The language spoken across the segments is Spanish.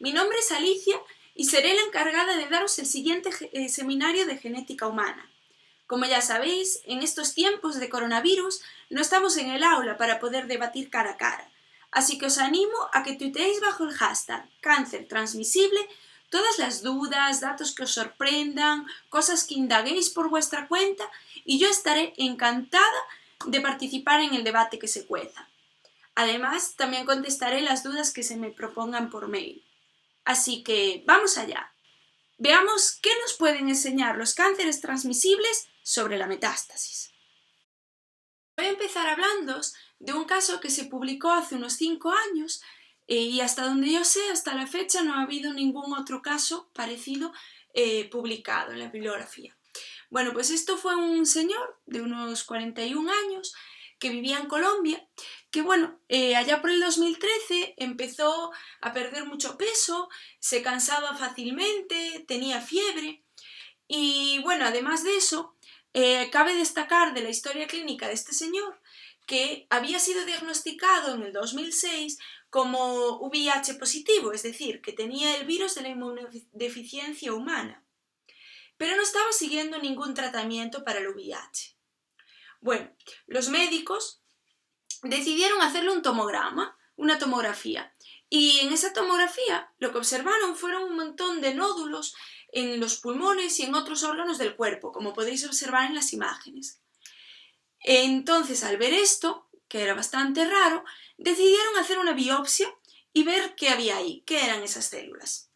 Mi nombre es Alicia y seré la encargada de daros el siguiente seminario de genética humana. Como ya sabéis, en estos tiempos de coronavirus no estamos en el aula para poder debatir cara a cara, así que os animo a que tuiteéis bajo el hashtag cáncer transmisible todas las dudas, datos que os sorprendan, cosas que indaguéis por vuestra cuenta y yo estaré encantada de participar en el debate que se cueza. Además, también contestaré las dudas que se me propongan por mail. Así que vamos allá. Veamos qué nos pueden enseñar los cánceres transmisibles sobre la metástasis. Voy a empezar hablándoos de un caso que se publicó hace unos 5 años y hasta donde yo sé, hasta la fecha no ha habido ningún otro caso parecido publicado en la bibliografía. Bueno, pues esto fue un señor de unos 41 años que vivía en Colombia, que bueno, allá por el 2013 empezó a perder mucho peso, se cansaba fácilmente, tenía fiebre y bueno, además de eso, cabe destacar de la historia clínica de este señor que había sido diagnosticado en el 2006 como VIH positivo, es decir, que tenía el virus de la inmunodeficiencia humana, pero no estaba siguiendo ningún tratamiento para el VIH. Bueno, los médicos decidieron hacerle un tomograma, una tomografía, y en esa tomografía lo que observaron fueron un montón de nódulos en los pulmones y en otros órganos del cuerpo, como podéis observar en las imágenes. Entonces, al ver esto, que era bastante raro, decidieron hacer una biopsia y ver qué había ahí, qué eran esas células.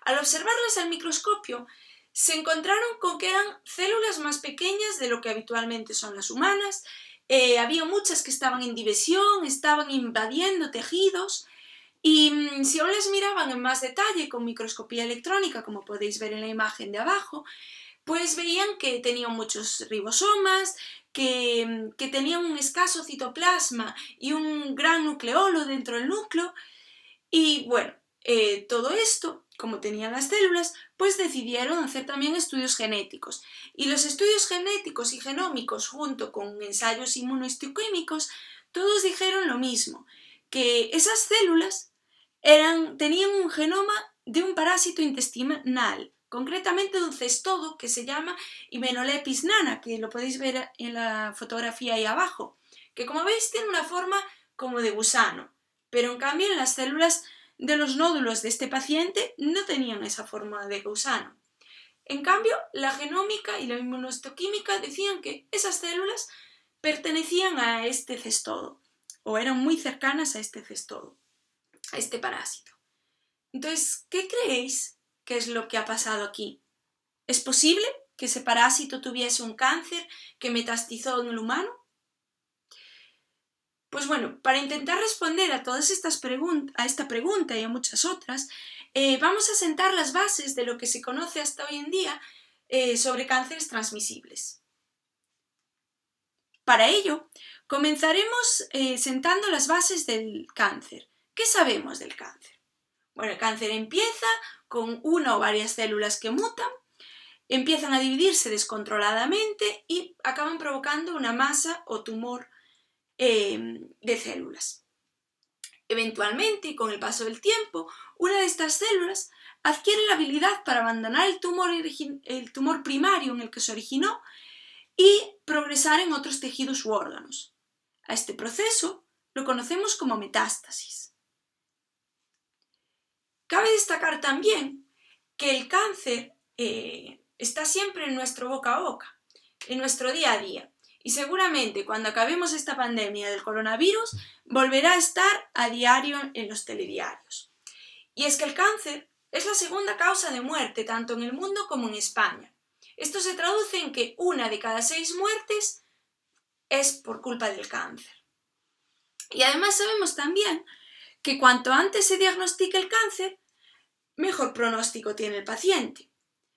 Al observarlas al microscopio, se encontraron con que eran células más pequeñas de lo que habitualmente son las humanas, había muchas que estaban en división, estaban invadiendo tejidos y si aún las miraban en más detalle con microscopía electrónica, como podéis ver en la imagen de abajo, pues veían que tenían muchos ribosomas, que tenían un escaso citoplasma y un gran nucleolo dentro del núcleo y bueno, todo esto, como tenían las células, pues decidieron hacer también estudios genéticos. Y los estudios genéticos y genómicos, junto con ensayos inmunohistoquímicos, todos dijeron lo mismo, que esas células tenían un genoma de un parásito intestinal, concretamente de un cestodo que se llama Hymenoplepis nana, que lo podéis ver en la fotografía ahí abajo, que como veis tiene una forma como de gusano, pero en cambio en las células de los nódulos de este paciente no tenían esa forma de gusano. En cambio, la genómica y la inmunohistoquímica decían que esas células pertenecían a este cestodo, o eran muy cercanas a este cestodo, a este parásito. Entonces, ¿qué creéis que es lo que ha pasado aquí? ¿Es posible que ese parásito tuviese un cáncer que metastizó en el humano? Pues bueno, para intentar responder a todas estas a esta pregunta y a muchas otras, vamos a sentar las bases de lo que se conoce hasta hoy en día sobre cánceres transmisibles. Para ello, comenzaremos sentando las bases del cáncer. ¿Qué sabemos del cáncer? Bueno, el cáncer empieza con una o varias células que mutan, empiezan a dividirse descontroladamente y acaban provocando una masa o tumor de células. Eventualmente, y con el paso del tiempo, una de estas células adquiere la habilidad para abandonar el tumor primario en el que se originó y progresar en otros tejidos u órganos. A este proceso lo conocemos como metástasis. Cabe destacar también que el cáncer está siempre en nuestro boca a boca, en nuestro día a día. Y seguramente cuando acabemos esta pandemia del coronavirus volverá a estar a diario en los telediarios. Y es que el cáncer es la segunda causa de muerte tanto en el mundo como en España. Esto se traduce en que 1 de cada 6 muertes es por culpa del cáncer. Y además sabemos también que cuanto antes se diagnostique el cáncer, mejor pronóstico tiene el paciente.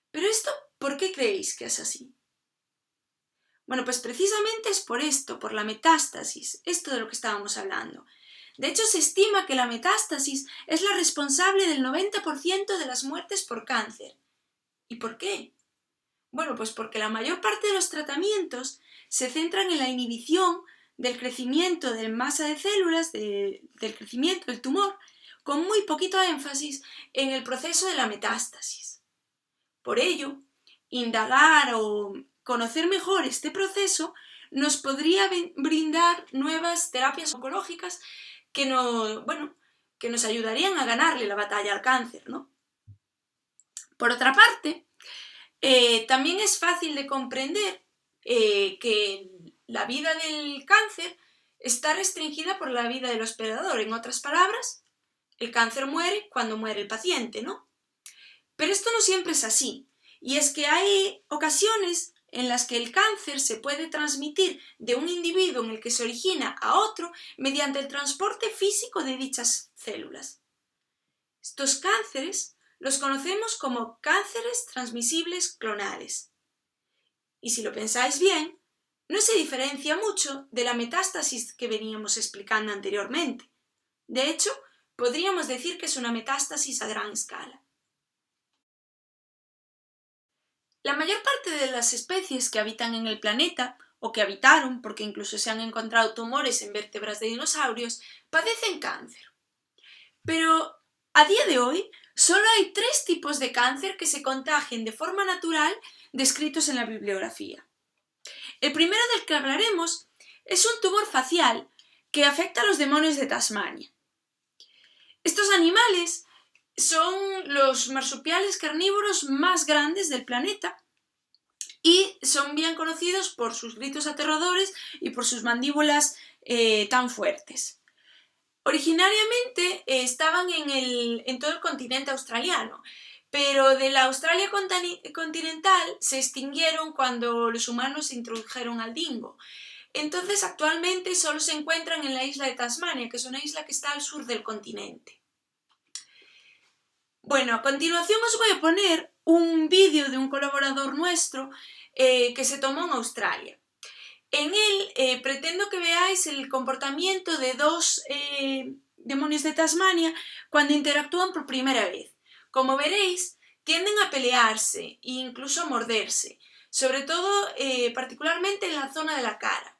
Pero esto, ¿por qué creéis que es así? Bueno, pues precisamente es por esto, por la metástasis, esto de lo que estábamos hablando. De hecho, se estima que la metástasis es la responsable del 90% de las muertes por cáncer. ¿Y por qué? Bueno, pues porque la mayor parte de los tratamientos se centran en la inhibición del crecimiento de masa de células, del crecimiento del tumor, con muy poquito énfasis en el proceso de la metástasis. Por ello, indagar o conocer mejor este proceso nos podría brindar nuevas terapias oncológicas que nos ayudarían a ganarle la batalla al cáncer, ¿no? Por otra parte, también es fácil de comprender que la vida del cáncer está restringida por la vida del hospedador. En otras palabras, el cáncer muere cuando muere el paciente, ¿no? Pero esto no siempre es así, y es que hay ocasiones en las que el cáncer se puede transmitir de un individuo en el que se origina a otro mediante el transporte físico de dichas células. Estos cánceres los conocemos como cánceres transmisibles clonales. Y si lo pensáis bien, no se diferencia mucho de la metástasis que veníamos explicando anteriormente. De hecho, podríamos decir que es una metástasis a gran escala. La mayor parte de las especies que habitan en el planeta, o que habitaron, porque incluso se han encontrado tumores en vértebras de dinosaurios, padecen cáncer. Pero a día de hoy solo hay 3 tipos de cáncer que se contagien de forma natural descritos en la bibliografía. El primero del que hablaremos es un tumor facial que afecta a los demonios de Tasmania. Estos animales son los marsupiales carnívoros más grandes del planeta y son bien conocidos por sus gritos aterradores y por sus mandíbulas tan fuertes. Originariamente estaban en todo el continente australiano, pero de la Australia continental se extinguieron cuando los humanos introdujeron al dingo. Entonces actualmente solo se encuentran en la isla de Tasmania, que es una isla que está al sur del continente. Bueno, a continuación os voy a poner un vídeo de un colaborador nuestro que se tomó en Australia. En él pretendo que veáis el comportamiento de 2 demonios de Tasmania cuando interactúan por primera vez. Como veréis, tienden a pelearse e incluso a morderse, sobre todo particularmente en la zona de la cara.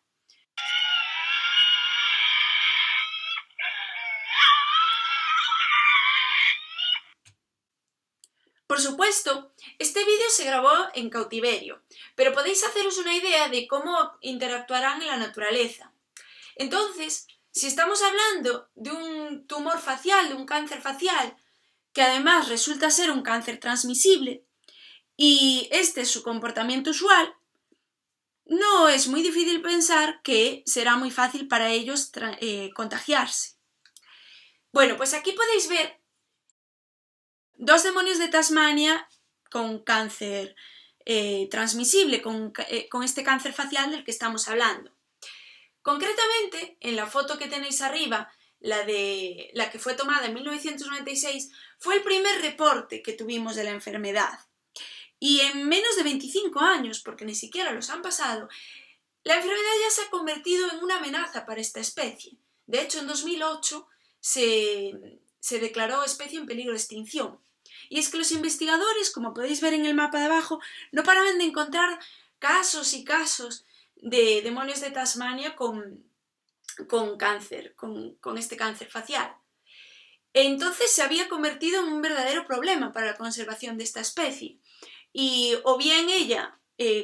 Por supuesto, este vídeo se grabó en cautiverio, pero podéis haceros una idea de cómo interactuarán en la naturaleza. Entonces, si estamos hablando de un tumor facial, de un cáncer facial, que además resulta ser un cáncer transmisible, y este es su comportamiento usual, no es muy difícil pensar que será muy fácil para ellos contagiarse. Bueno, pues aquí podéis ver 2 demonios de Tasmania con cáncer transmisible, con este cáncer facial del que estamos hablando. Concretamente, en la foto que tenéis arriba, la que fue tomada en 1996, fue el primer reporte que tuvimos de la enfermedad. Y en menos de 25 años, porque ni siquiera los han pasado, la enfermedad ya se ha convertido en una amenaza para esta especie. De hecho, en 2008 se declaró especie en peligro de extinción. Y es que los investigadores, como podéis ver en el mapa de abajo, no paraban de encontrar casos y casos de demonios de Tasmania con cáncer, con este cáncer facial. Entonces se había convertido en un verdadero problema para la conservación de esta especie. Y o bien ella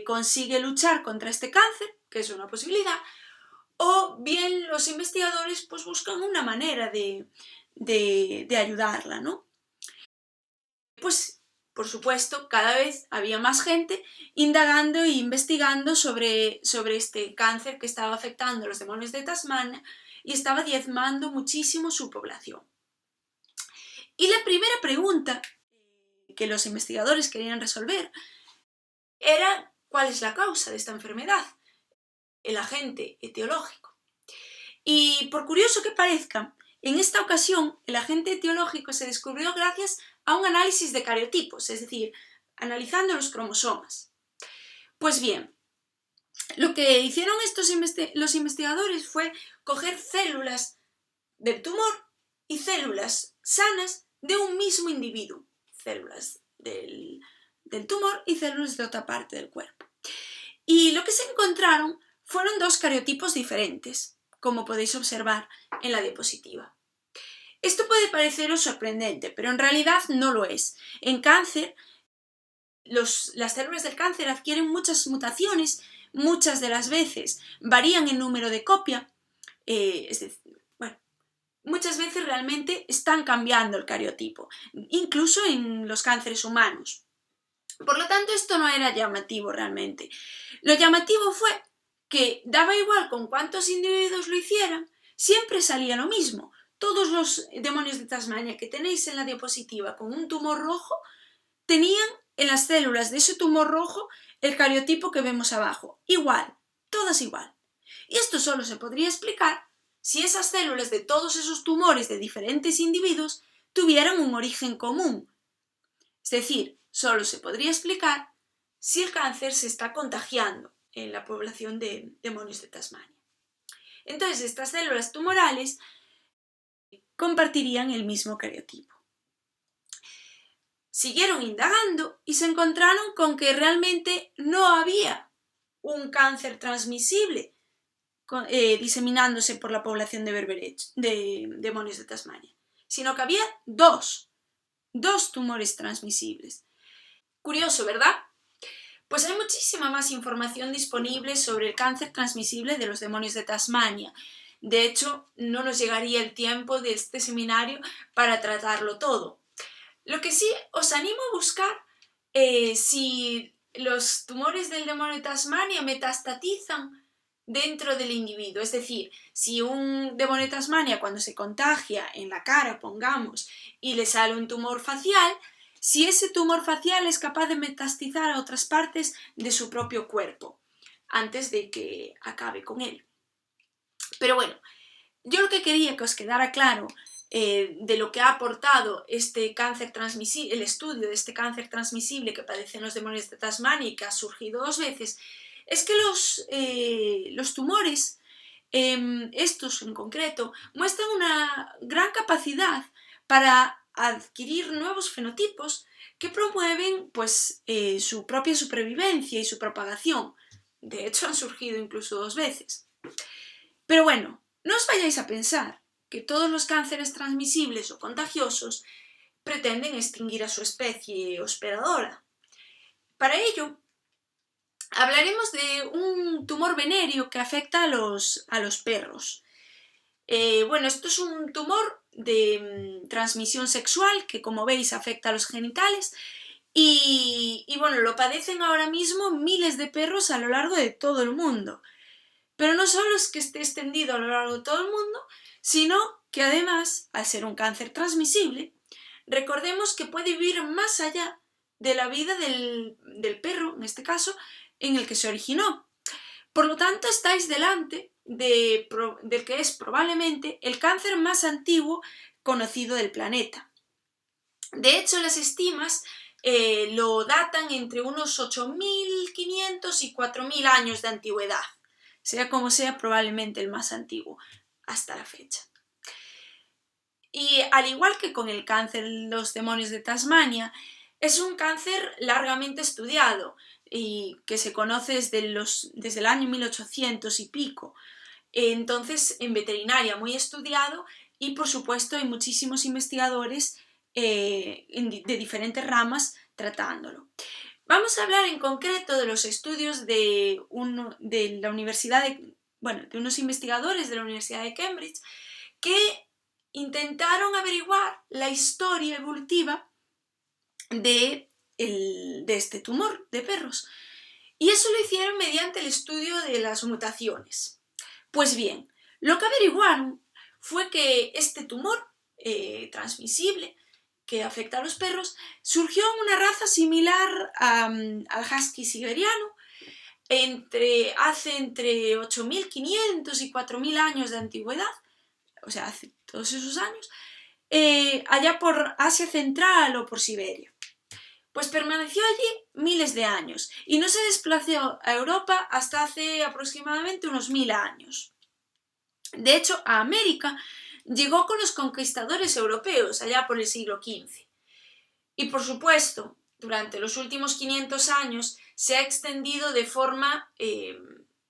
consigue luchar contra este cáncer, que es una posibilidad, o bien los investigadores pues buscan una manera de ayudarla, ¿no? Pues, por supuesto, cada vez había más gente indagando e investigando sobre este cáncer que estaba afectando a los demonios de Tasmania y estaba diezmando muchísimo su población. Y la primera pregunta que los investigadores querían resolver era ¿cuál es la causa de esta enfermedad? El agente etiológico. Y por curioso que parezca, en esta ocasión el agente etiológico se descubrió gracias a un análisis de cariotipos, es decir, analizando los cromosomas. Pues bien, lo que hicieron los investigadores fue coger células del tumor y células sanas de un mismo individuo, células del tumor y células de otra parte del cuerpo. Y lo que se encontraron fueron 2 cariotipos diferentes, como podéis observar en la diapositiva. Esto puede pareceros sorprendente, pero en realidad no lo es. En cáncer, las células del cáncer adquieren muchas mutaciones, muchas de las veces varían en número de copia, es decir, bueno, muchas veces realmente están cambiando el cariotipo, incluso en los cánceres humanos. Por lo tanto, esto no era llamativo realmente. Lo llamativo fue que daba igual con cuántos individuos lo hicieran, siempre salía lo mismo. Todos los demonios de Tasmania que tenéis en la diapositiva con un tumor rojo tenían en las células de ese tumor rojo el cariotipo que vemos abajo. Igual, todas igual. Y esto solo se podría explicar si esas células de todos esos tumores de diferentes individuos tuvieran un origen común. Es decir, solo se podría explicar si el cáncer se está contagiando en la población de demonios de Tasmania. Entonces, estas células tumorales compartirían el mismo cariotipo. Siguieron indagando y se encontraron con que realmente no había un cáncer transmisible diseminándose por la población de demonios de Tasmania, sino que había dos tumores transmisibles. Curioso, ¿verdad? Pues hay muchísima más información disponible sobre el cáncer transmisible de los demonios de Tasmania. De hecho, no nos llegaría el tiempo de este seminario para tratarlo todo. Lo que sí os animo a buscar si los tumores del demonio de Tasmania metastatizan dentro del individuo, es decir, si un demonio de Tasmania cuando se contagia en la cara, pongamos, y le sale un tumor facial, si ese tumor facial es capaz de metastizar a otras partes de su propio cuerpo antes de que acabe con él. Pero bueno, yo lo que quería que os quedara claro de lo que ha aportado este cáncer transmisible, el estudio de este cáncer transmisible que padecen los demonios de Tasmania y que ha surgido 2 veces, es que los tumores, estos en concreto, muestran una gran capacidad para adquirir nuevos fenotipos que promueven pues, su propia supervivencia y su propagación. De hecho, han surgido incluso 2 veces. Pero bueno, no os vayáis a pensar que todos los cánceres transmisibles o contagiosos pretenden extinguir a su especie hospedadora. Para ello, hablaremos de un tumor venéreo que afecta a los perros. Bueno, esto es un tumor de transmisión sexual que, como veis, afecta a los genitales y bueno, lo padecen ahora mismo miles de perros a lo largo de todo el mundo. Pero no solo es que esté extendido a lo largo de todo el mundo, sino que además, al ser un cáncer transmisible, recordemos que puede vivir más allá de la vida del perro, en este caso, en el que se originó. Por lo tanto, estáis delante del que es probablemente el cáncer más antiguo conocido del planeta. De hecho, las estimas lo datan entre unos 8.500 y 4.000 años de antigüedad. Sea como sea, probablemente el más antiguo hasta la fecha. Y al igual que con el cáncer de los demonios de Tasmania, es un cáncer largamente estudiado y que se conoce desde el año 1800 y pico. Entonces, en veterinaria muy estudiado y, por supuesto, hay muchísimos investigadores de diferentes ramas tratándolo. Vamos a hablar en concreto de los estudios de unos investigadores de la Universidad de Cambridge que intentaron averiguar la historia evolutiva de este tumor de perros. Y eso lo hicieron mediante el estudio de las mutaciones. Pues bien, lo que averiguaron fue que este tumor transmisible que afecta a los perros, surgió en una raza similar al husky siberiano hace entre 8.500 y 4.000 años de antigüedad, o sea, hace todos esos años, allá por Asia Central o por Siberia. Pues permaneció allí miles de años y no se desplazó a Europa hasta hace aproximadamente unos 1.000 años. De hecho, a América llegó con los conquistadores europeos allá por el siglo XV. Y por supuesto, durante los últimos 500 años se ha extendido de forma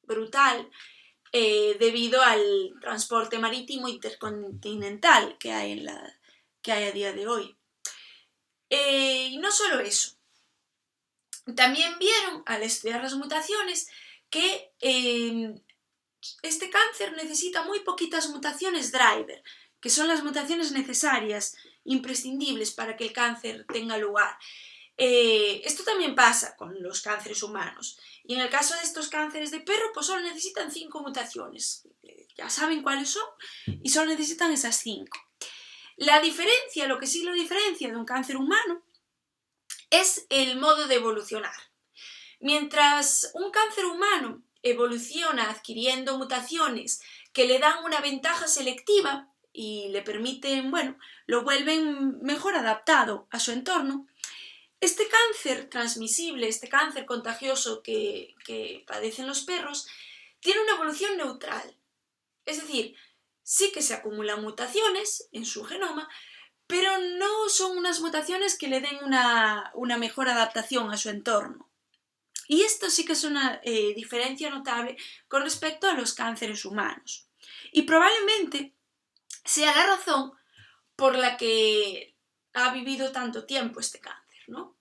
brutal debido al transporte marítimo intercontinental que hay a día de hoy. Y no solo eso, también vieron al estudiar las mutaciones que este cáncer necesita muy poquitas mutaciones driver, que son las mutaciones necesarias, imprescindibles para que el cáncer tenga lugar. Esto también pasa con los cánceres humanos. Y en el caso de estos cánceres de perro, pues solo necesitan 5 mutaciones. Ya saben cuáles son y solo necesitan esas 5. La diferencia, lo que sí lo diferencia de un cáncer humano, es el modo de evolucionar. Mientras un cáncer humano evoluciona adquiriendo mutaciones que le dan una ventaja selectiva y le permiten, lo vuelven mejor adaptado a su entorno, este cáncer transmisible, este cáncer contagioso que padecen los perros, tiene una evolución neutral. Es decir, sí que se acumulan mutaciones en su genoma, pero no son unas mutaciones que le den una mejor adaptación a su entorno. Y esto sí que es una diferencia notable con respecto a los cánceres humanos. Y probablemente sea la razón por la que ha vivido tanto tiempo este cáncer, ¿no?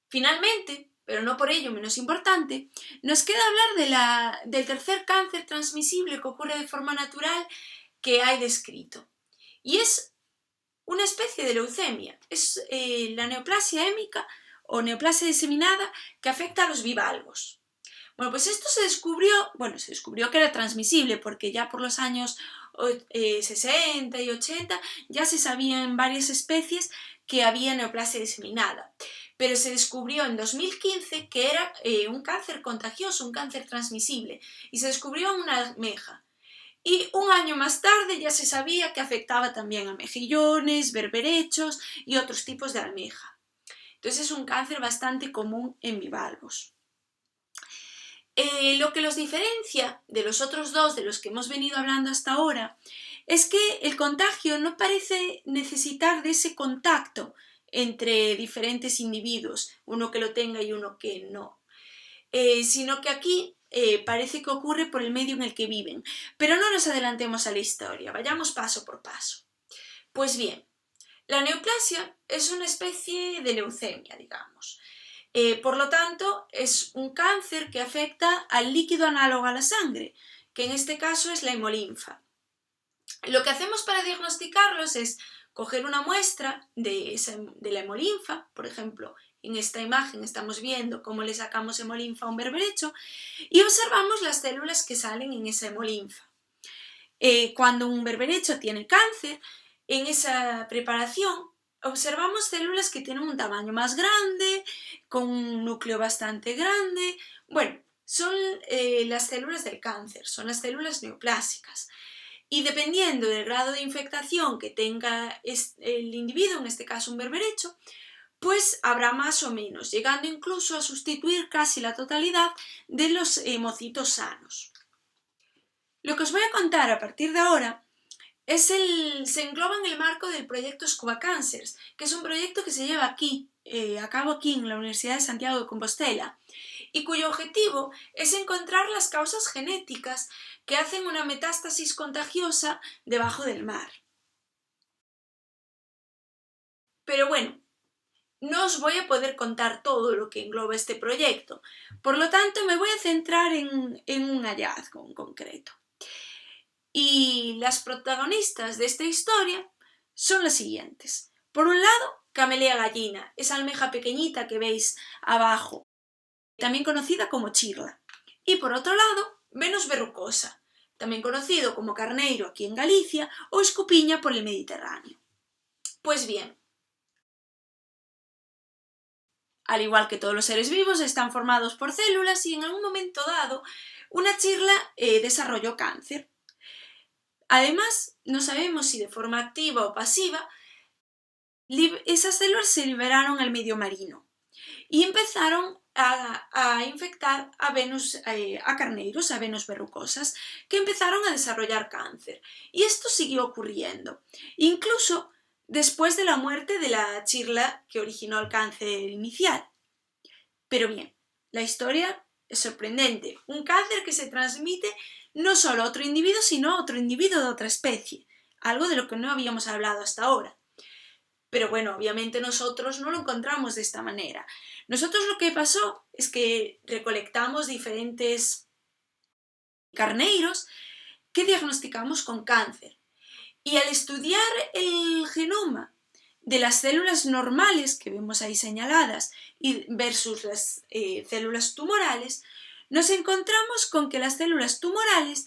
Finalmente, pero no por ello menos importante, nos queda hablar del tercer cáncer transmisible que ocurre de forma natural que hay descrito. Y es una especie de leucemia, es la neoplasia hémica o neoplasia diseminada que afecta a los bivalvos. Bueno, pues esto se descubrió que era transmisible porque ya por los años 60 y 80 ya se sabía en varias especies que había neoplasia diseminada. Pero se descubrió en 2015 que era un cáncer contagioso, un cáncer transmisible, y se descubrió en una almeja. Y un año más tarde ya se sabía que afectaba también a mejillones, berberechos y otros tipos de almeja. Entonces es un cáncer bastante común en bivalvos. Lo que los diferencia de los otros dos, de los que hemos venido hablando hasta ahora, es que el contagio no parece necesitar de ese contacto entre diferentes individuos, uno que lo tenga y uno que no, sino que aquí parece que ocurre por el medio en el que viven. Pero no nos adelantemos a la historia, vayamos paso por paso. Pues bien, la neoplasia es una especie de leucemia, digamos. Por lo tanto, es un cáncer que afecta al líquido análogo a la sangre, que en este caso es la hemolinfa. Lo que hacemos para diagnosticarlos es coger una muestra de la hemolinfa, por ejemplo, en esta imagen estamos viendo cómo le sacamos hemolinfa a un berberecho y observamos las células que salen en esa hemolinfa. Cuando un berberecho tiene cáncer, en esa preparación observamos células que tienen un tamaño más grande, con un núcleo bastante grande. Bueno, son las células del cáncer, son las células neoplásicas. Y dependiendo del grado de infectación que tenga el individuo, en este caso un berberecho, pues habrá más o menos, llegando incluso a sustituir casi la totalidad de los hemocitos sanos. Lo que os voy a contar a partir de ahora se engloba en el marco del proyecto Scuba Cancers, que es un proyecto que se lleva a cabo aquí en la Universidad de Santiago de Compostela y cuyo objetivo es encontrar las causas genéticas que hacen una metástasis contagiosa debajo del mar. Pero bueno, no os voy a poder contar todo lo que engloba este proyecto, por lo tanto me voy a centrar en un hallazgo en concreto. Y las protagonistas de esta historia son las siguientes. Por un lado, Camellia gallina, esa almeja pequeñita que veis abajo, también conocida como chirla. Y por otro lado, Venus verrucosa, también conocido como carneiro aquí en Galicia o escupiña por el Mediterráneo. Pues bien, al igual que todos los seres vivos, están formados por células y en algún momento dado una chirla desarrolló cáncer. Además, no sabemos si de forma activa o pasiva, esas células se liberaron al medio marino y empezaron a infectar a carneiros, a Venus verrucosas, que empezaron a desarrollar cáncer. Y esto siguió ocurriendo, incluso después de la muerte de la chirla que originó el cáncer inicial. Pero bien, la historia Es sorprendente. Un cáncer que se transmite no solo a otro individuo, sino a otro individuo de otra especie. Algo de lo que no habíamos hablado hasta ahora. Pero bueno, obviamente nosotros no lo encontramos de esta manera. Nosotros lo que pasó es que recolectamos diferentes carneiros que diagnosticamos con cáncer. Y al estudiar el genoma de las células normales que vemos ahí señaladas y versus las células tumorales, nos encontramos con que las células tumorales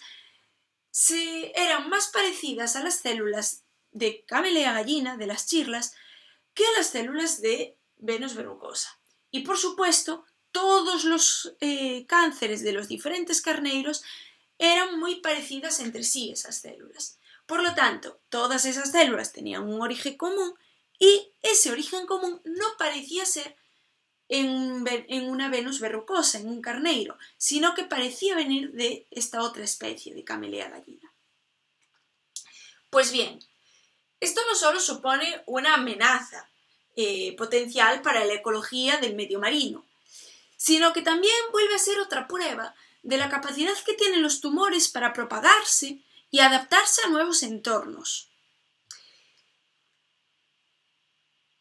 eran más parecidas a las células de Camellia gallina, de las chirlas, que a las células de Venus verrucosa. Y por supuesto, todos los cánceres de los diferentes carneiros eran muy parecidas entre sí esas células. Por lo tanto, todas esas células tenían un origen común y ese origen común no parecía ser en una Venus verrucosa, en un carneiro, sino que parecía venir de esta otra especie de Camellia gallina. Pues bien, esto no solo supone una amenaza potencial para la ecología del medio marino, sino que también vuelve a ser otra prueba de la capacidad que tienen los tumores para propagarse y adaptarse a nuevos entornos.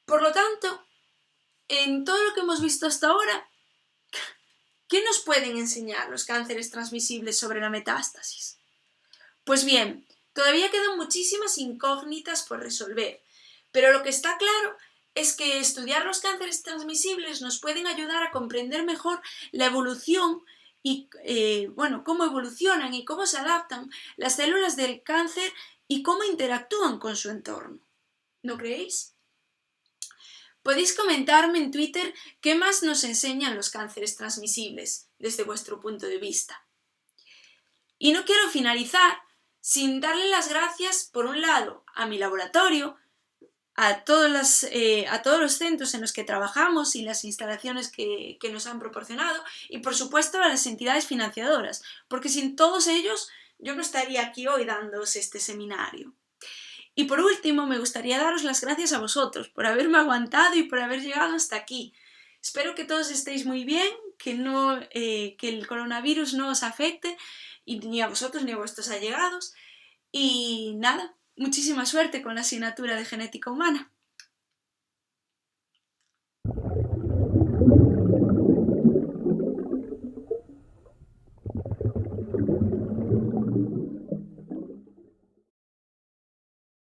Por lo tanto, en todo lo que hemos visto hasta ahora, ¿qué nos pueden enseñar los cánceres transmisibles sobre la metástasis? Pues bien, todavía quedan muchísimas incógnitas por resolver, pero lo que está claro es que estudiar los cánceres transmisibles nos pueden ayudar a comprender mejor la evolución y cómo evolucionan y cómo se adaptan las células del cáncer y cómo interactúan con su entorno. ¿No creéis? Podéis comentarme en Twitter qué más nos enseñan los cánceres transmisibles desde vuestro punto de vista. Y no quiero finalizar sin darle las gracias, por un lado, a mi laboratorio, a todos los centros en los que trabajamos y las instalaciones que nos han proporcionado y por supuesto a las entidades financiadoras, porque sin todos ellos yo no estaría aquí hoy dándoos este seminario. Y por último me gustaría daros las gracias a vosotros por haberme aguantado y por haber llegado hasta aquí. Espero que todos estéis muy bien, que el coronavirus no os afecte ni a vosotros ni a vuestros allegados y nada. Muchísima suerte con la asignatura de genética humana.